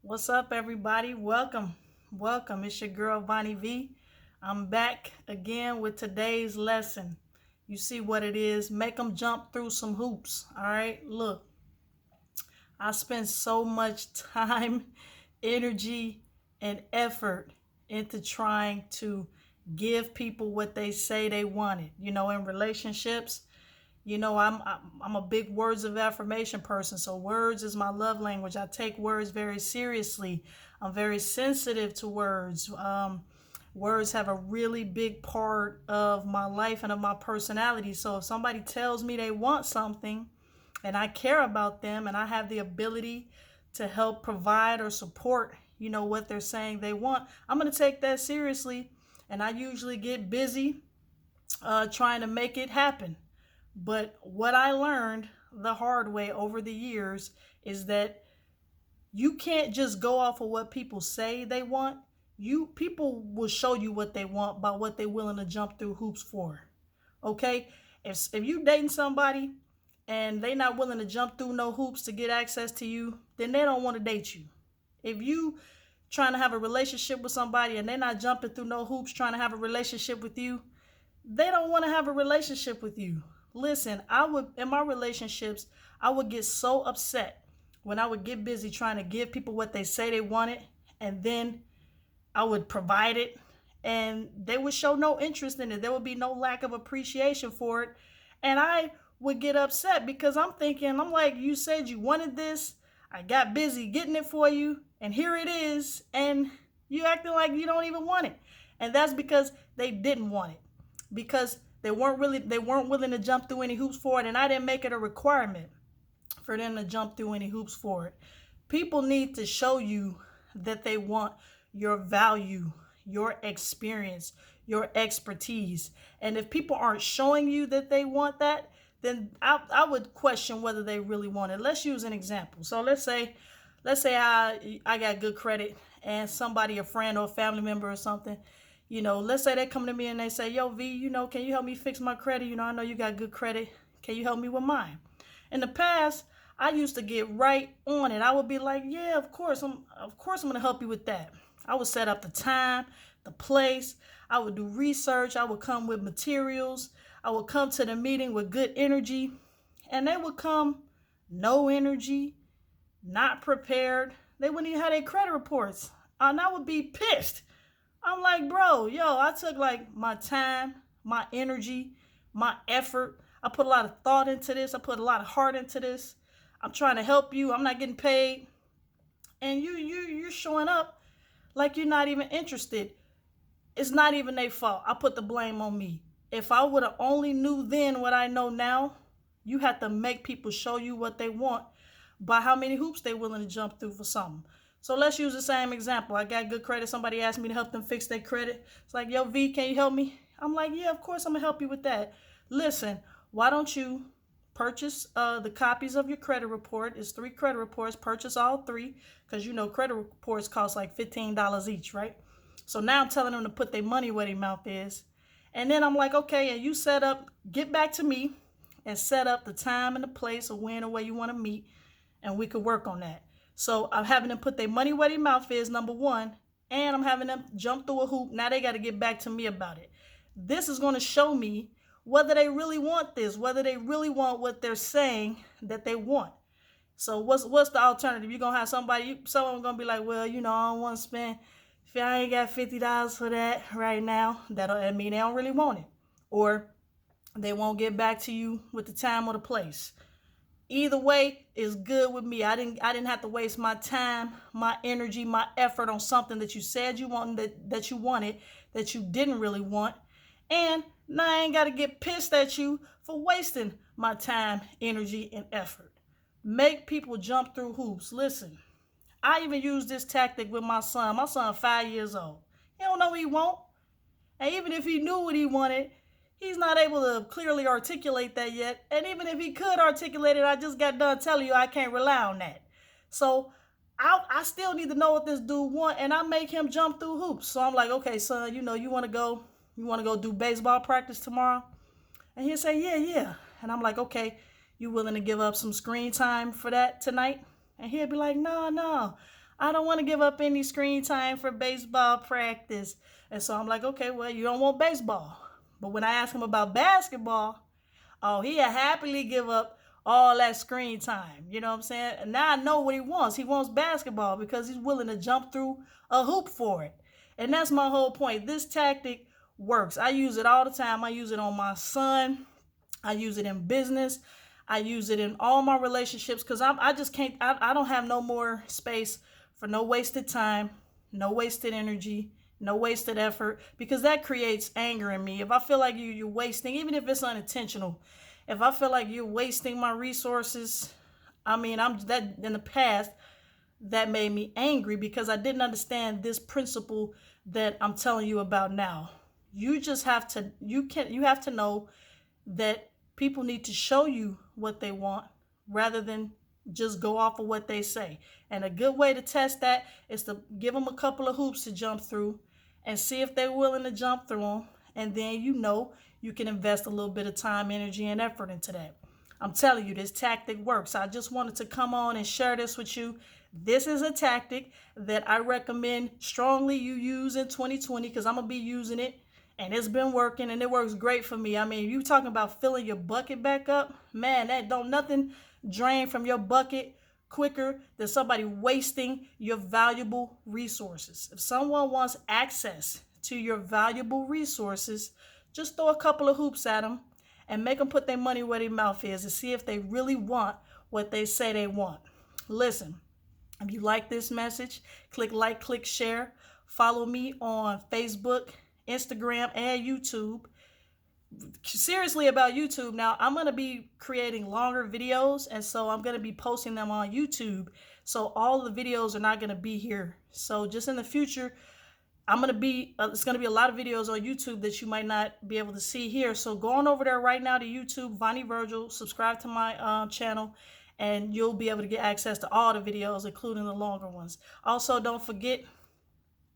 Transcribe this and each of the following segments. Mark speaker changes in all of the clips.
Speaker 1: What's up, everybody? Welcome. Welcome. It's your girl, Bonnie V. I'm back again with today's lesson. You see what it is. Make them jump through some hoops. All right. Look, I spend so much time, energy, and effort into trying to give people what they say they wanted. In relationships, I'm a big words of affirmation person. So words is my love language. I take words very seriously. I'm very sensitive to words. Words have a really big part of my life and of my personality. So if somebody tells me they want something and I care about them and I have the ability to help provide or support, what they're saying they want, I'm going to take that seriously. And I usually get busy trying to make it happen. But what I learned the hard way over the years is that you can't just go off of what people say they want. People will show you what they want by what they're willing to jump through hoops for. Okay? If you dating somebody and they not willing to jump through no hoops to get access to you, then they don't want to date you. If you trying to have a relationship with somebody and they're not jumping through no hoops trying to have a relationship with you, they don't want to have a relationship with you. Listen, I would, in my relationships, I would get so upset when I would get busy trying to give people what they say they wanted, and then I would provide it, and they would show no interest in it. There would be no lack of appreciation for it. And I would get upset because I'm like, you said you wanted this. I got busy getting it for you, and here it is, and you acting like you don't even want it. And that's because they didn't want it. Because they weren't willing to jump through any hoops for it, and I didn't make it a requirement for them to jump through any hoops for it. People need to show you that they want your value, your experience, your expertise. And if people aren't showing you that they want that, then I would question whether they really want it. Let's use an example. So let's say I got good credit and somebody, a friend or a family member or something, let's say they come to me and they say, yo, V, can you help me fix my credit? I know you got good credit. Can you help me with mine? In the past, I used to get right on it. I would be like, yeah, of course I'm going to help you with that. I would set up the time, the place. I would do research. I would come with materials. I would come to the meeting with good energy. And they would come no energy, not prepared. They wouldn't even have their credit reports. And I would be pissed. I'm like, bro, I took like my time, my energy, my effort. I put a lot of thought into this. I put a lot of heart into this. I'm trying to help you. I'm not getting paid. And you're showing up like you're not even interested. It's not even their fault. I put the blame on me. If I would have only knew then what I know now, you have to make people show you what they want by how many hoops they're willing to jump through for something. So let's use the same example. I got good credit. Somebody asked me to help them fix their credit. It's like, yo, V, can you help me? I'm like, yeah, of course I'm going to help you with that. Listen, why don't you purchase the copies of your credit report? It's 3 credit reports. Purchase all 3 because, credit reports cost like $15 each, right? So now I'm telling them to put their money where their mouth is. And then I'm like, okay, and you get back to me and set up the time and the place of when and where you want to meet, and we could work on that. So I'm having them put their money where their mouth is, number one, and I'm having them jump through a hoop. Now they got to get back to me about it. This is going to show me whether they really want this, whether they really want what they're saying that they want. So what's the alternative? You're going to have someone going to be like, well, I don't want to spend, if I ain't got $50 for that right now, that'll mean they don't really want it. Or they won't get back to you with the time or the place. Either way is good with me. I didn't have to waste my time, my energy, my effort on something that you said you wanted, that you wanted, that you didn't really want. And now I ain't got to get pissed at you for wasting my time, energy, and effort. Make people jump through hoops. Listen, I even use this tactic with my son. My son 5 years old. He don't know what he want. And even if he knew what he wanted, he's not able to clearly articulate that yet. And even if he could articulate it, I just got done telling you I can't rely on that. So I still need to know what this dude want, and I make him jump through hoops. So I'm like, okay, son, you want to go do baseball practice tomorrow? And he'll say, yeah. And I'm like, okay, you willing to give up some screen time for that tonight? And he'll be like, no, I don't want to give up any screen time for baseball practice. And so I'm like, okay, well, you don't want baseball. But when I ask him about basketball, oh, he'll happily give up all that screen time. You know what I'm saying? And now I know what he wants. He wants basketball because he's willing to jump through a hoop for it. And that's my whole point. This tactic works. I use it all the time. I use it on my son. I use it in business. I use it in all my relationships because I just can't, I don't have no more space for no wasted time, no wasted energy, no wasted effort, because that creates anger in me. If I feel like you're wasting, even if it's unintentional, if I feel like you're wasting my resources, I mean, I'm that in the past that made me angry because I didn't understand this principle that I'm telling you about now. You just have to you have to know that people need to show you what they want rather than just go off of what they say. And a good way to test that is to give them a couple of hoops to jump through and see if they're willing to jump through them. And then you can invest a little bit of time, energy, and effort into that. I'm telling you, this tactic works. I just wanted to come on and share this with you. This is a tactic that I recommend strongly you use in 2020 because I'm going to be using it. And it's been working and it works great for me. I mean, you talking about filling your bucket back up, man, that don't nothing drain from your bucket quicker than somebody wasting your valuable resources. If someone wants access to your valuable resources, just throw a couple of hoops at them and make them put their money where their mouth is and see if they really want what they say they want. Listen, if you like this message, click like, click share. Follow me on Facebook, Instagram, and YouTube. Seriously about YouTube now, I'm going to be creating longer videos, and so I'm going to be posting them on YouTube. So all the videos are not going to be here. So just in the future, it's going to be a lot of videos on YouTube that you might not be able to see here. So go on over there right now to YouTube, Vonnie Virgil, subscribe to my channel, and you'll be able to get access to all the videos, including the longer ones. Also, don't forget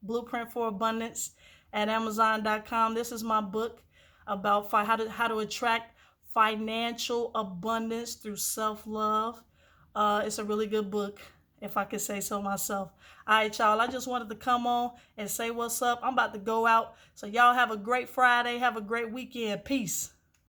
Speaker 1: Blueprint for Abundance at Amazon.com. This is my book about how to attract financial abundance through self-love. It's a really good book, if I could say so myself. All right, y'all, I just wanted to come on and say what's up. I'm about to go out. So y'all have a great Friday. Have a great weekend. Peace.